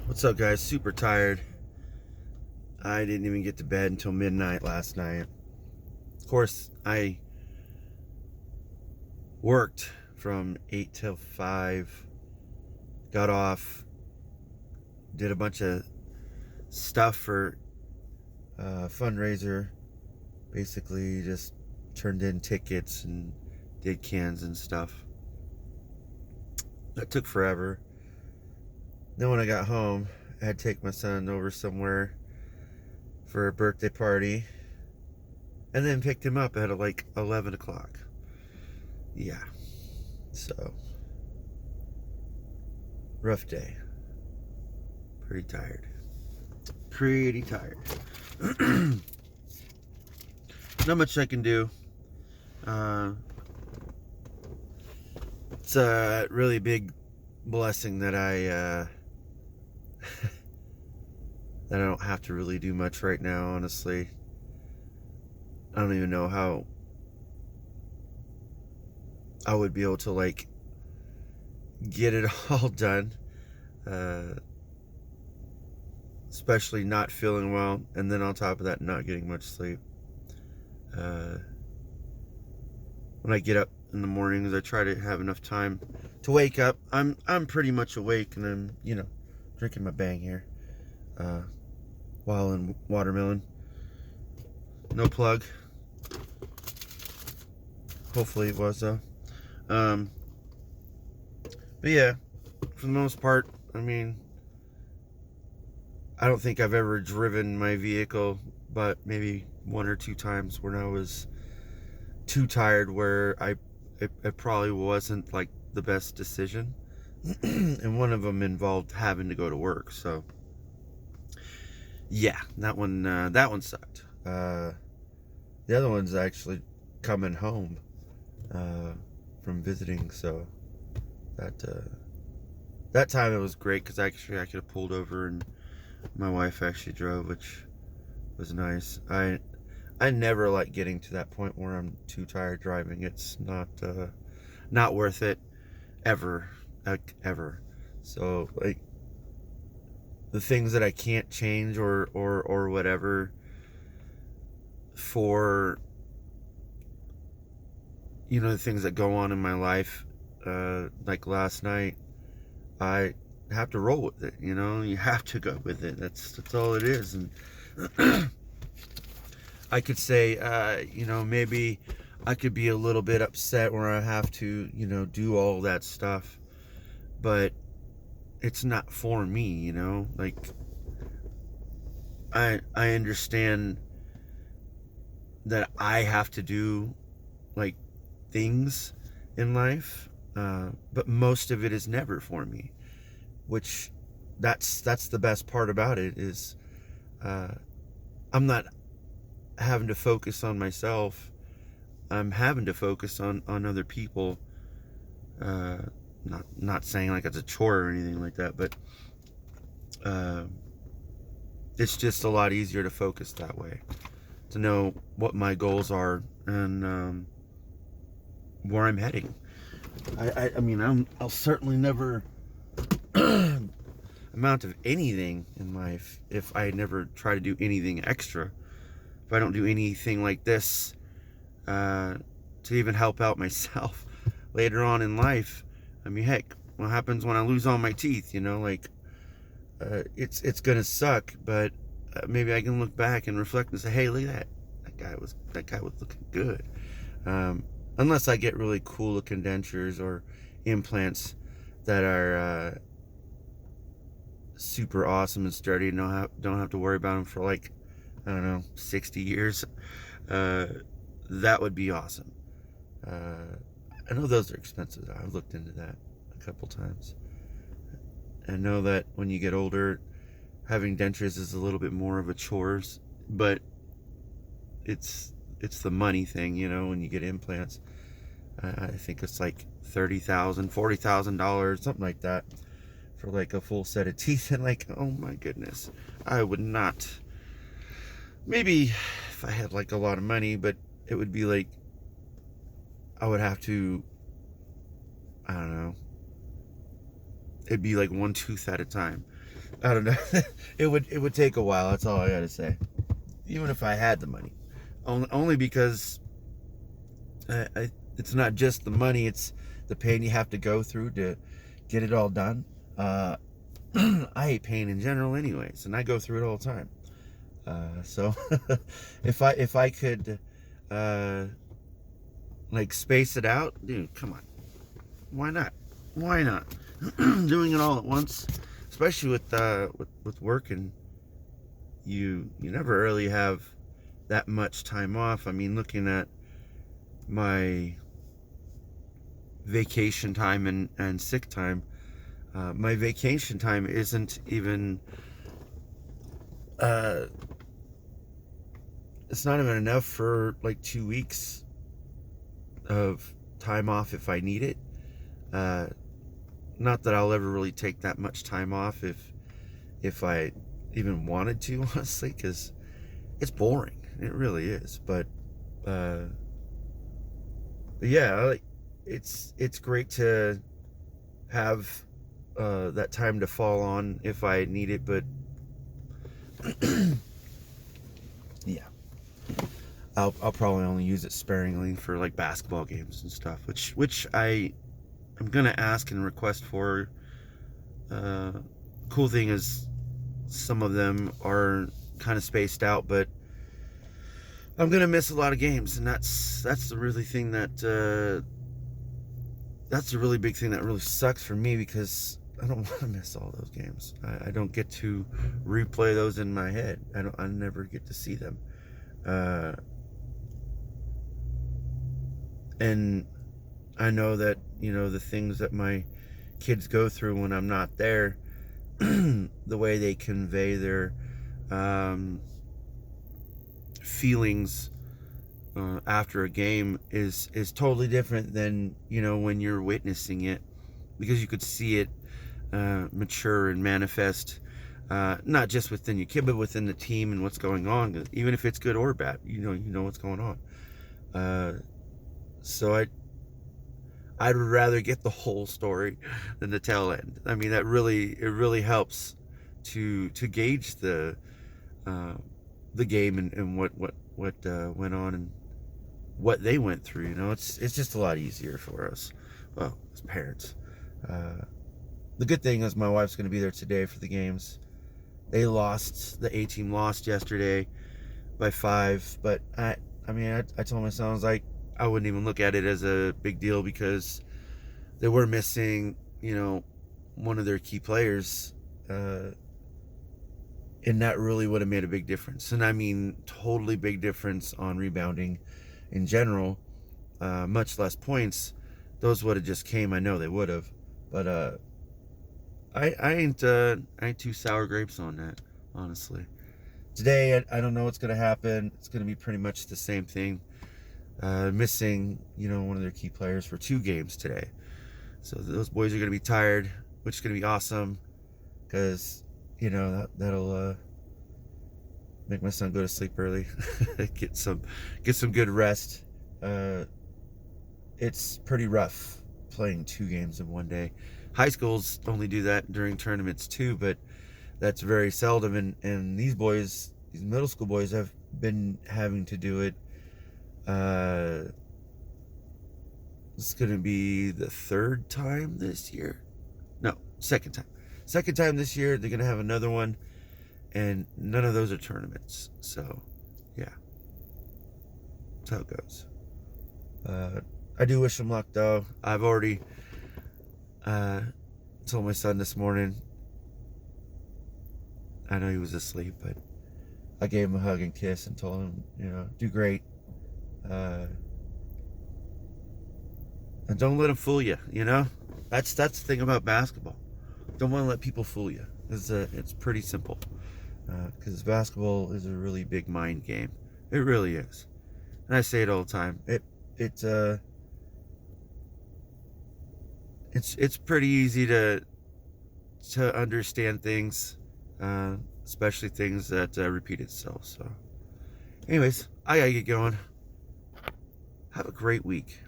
What's up, guys? Super tired. I didn't even get to bed until midnight last night. Of course, I worked from 8 till 5, got off, did a bunch of stuff for a fundraiser. Basically, just turned in tickets and did cans and stuff. That took forever. Then when I got home, I had to take my son over somewhere for a birthday party, and then picked him up at like 11 o'clock. Yeah, so rough day. Pretty tired. Not much I can do. It's a really big blessing that I that I don't have to really do much right now, honestly. I don't even know how I would be able to like get it all done, especially not feeling well, and then on top of that, not getting much sleep. When I get up in the mornings, I try to have enough time to wake up. I'm pretty much awake, and I'm drinking my bang here while in watermelon. No plug. Hopefully it was though. But yeah, for the most part, I mean, I don't think I've ever driven my vehicle, but maybe one or two times when I was too tired, where it probably wasn't like the best decision. And one of them involved having to go to work. So yeah, that one sucked. The other one's actually coming home from visiting, so that time it was great because actually I could have pulled over and my wife actually drove, which was nice. I never like getting to that point where I'm too tired driving. It's not worth it ever, like, ever. So like the things that I can't change or whatever, for the things that go on in my life, like last night, I have to roll with it. You have to go with it. That's all it is. And I could say, maybe I could be a little bit upset where I have to, do all that stuff, but it's not for me. Like, I understand that I have to do like things in life, but most of it is never for me, which that's the best part about it is I'm not having to focus on myself. I'm having to focus on other people. Not saying like it's a chore or anything like that, but it's just a lot easier to focus that way, to know what my goals are and where I'm heading. I mean, I'll certainly never amount of anything in life if I never try to do anything extra. If I don't do anything like this to even help out myself later on in life. I mean, heck, what happens when I lose all my teeth? It's gonna suck, but maybe I can look back and reflect and say, hey, look at that. That guy was looking good. Unless I get really cool looking dentures or implants that are super awesome and sturdy and don't have to worry about them for like, I don't know, 60 years. That would be awesome. I know those are expensive. I've looked into that a couple times. I know that when you get older, having dentures is a little bit more of a chores, but it's the money thing, when you get implants. I think it's like $30,000, $40,000, something like that, for like a full set of teeth. And like, oh my goodness, I would not. Maybe if I had like a lot of money, but it would be like I would have to, I don't know, it'd be like one tooth at a time. I don't know. It would take a while. That's all I gotta say. Even if I had the money, only because it's not just the money; it's the pain you have to go through to get it all done. I hate pain in general, anyways, and I go through it all the time. So if I could like space it out, dude, come on, why not? Why not? Doing it all at once, especially with work, and you never really have that much time off. I mean, looking at my vacation time and sick time, my vacation time isn't even it's not even enough for like 2 weeks of time off if I need it. Not that I'll ever really take that much time off if I even wanted to, honestly, because it's boring. It really is. But yeah, it's great to have that time to fall on if I need it. But yeah, I'll probably only use it sparingly for like basketball games and stuff, which I'm gonna ask and request for. Cool thing is some of them are kind of spaced out, but I'm gonna miss a lot of games, and that's the really thing that that's the really big thing that really sucks for me, because I don't want to miss all those games. I don't get to replay those in my head. I never get to see them. And I know that, the things that my kids go through when I'm not there, the way they convey their feelings after a game is totally different than, when you're witnessing it, because you could see it mature and manifest, not just within your kid, but within the team and what's going on. Even if it's good or bad, you know what's going on. So I'd rather get the whole story than the tail end. I mean, it really helps to gauge the game and what went on and what they went through. It's just a lot easier for us, well, as parents. The good thing is my wife's going to be there today for the games. They lost. The A team lost yesterday by 5, but I told my son, I was like, I wouldn't even look at it as a big deal, because they were missing, one of their key players, and that really would have made a big difference. And I mean, totally big difference on rebounding in general, much less points. Those would have just came. I know they would have, but I ain't too sour grapes on that, honestly. Today, I don't know what's gonna happen. It's gonna be pretty much the same thing. Missing, one of their key players for 2 games today. So those boys are going to be tired, which is going to be awesome, because, that'll make my son go to sleep early, get some good rest. It's pretty rough playing 2 games in one day. High schools only do that during tournaments too, but that's very seldom. And these middle school boys have been having to do it. It's going to be the 3rd time this year. No, second time this year. They're going to have another one, and none of those are tournaments. So yeah, that's how it goes. I do wish them luck, though. I've already told my son this morning. I know he was asleep, but I gave him a hug and kiss and told him, do great. And don't let them fool you. That's the thing about basketball. Don't want to let people fool you. It's pretty simple, because basketball is a really big mind game. It really is, and I say it all the time. It's pretty easy to understand things, especially things that repeat itself. So, anyways, I gotta get going. Have a great week.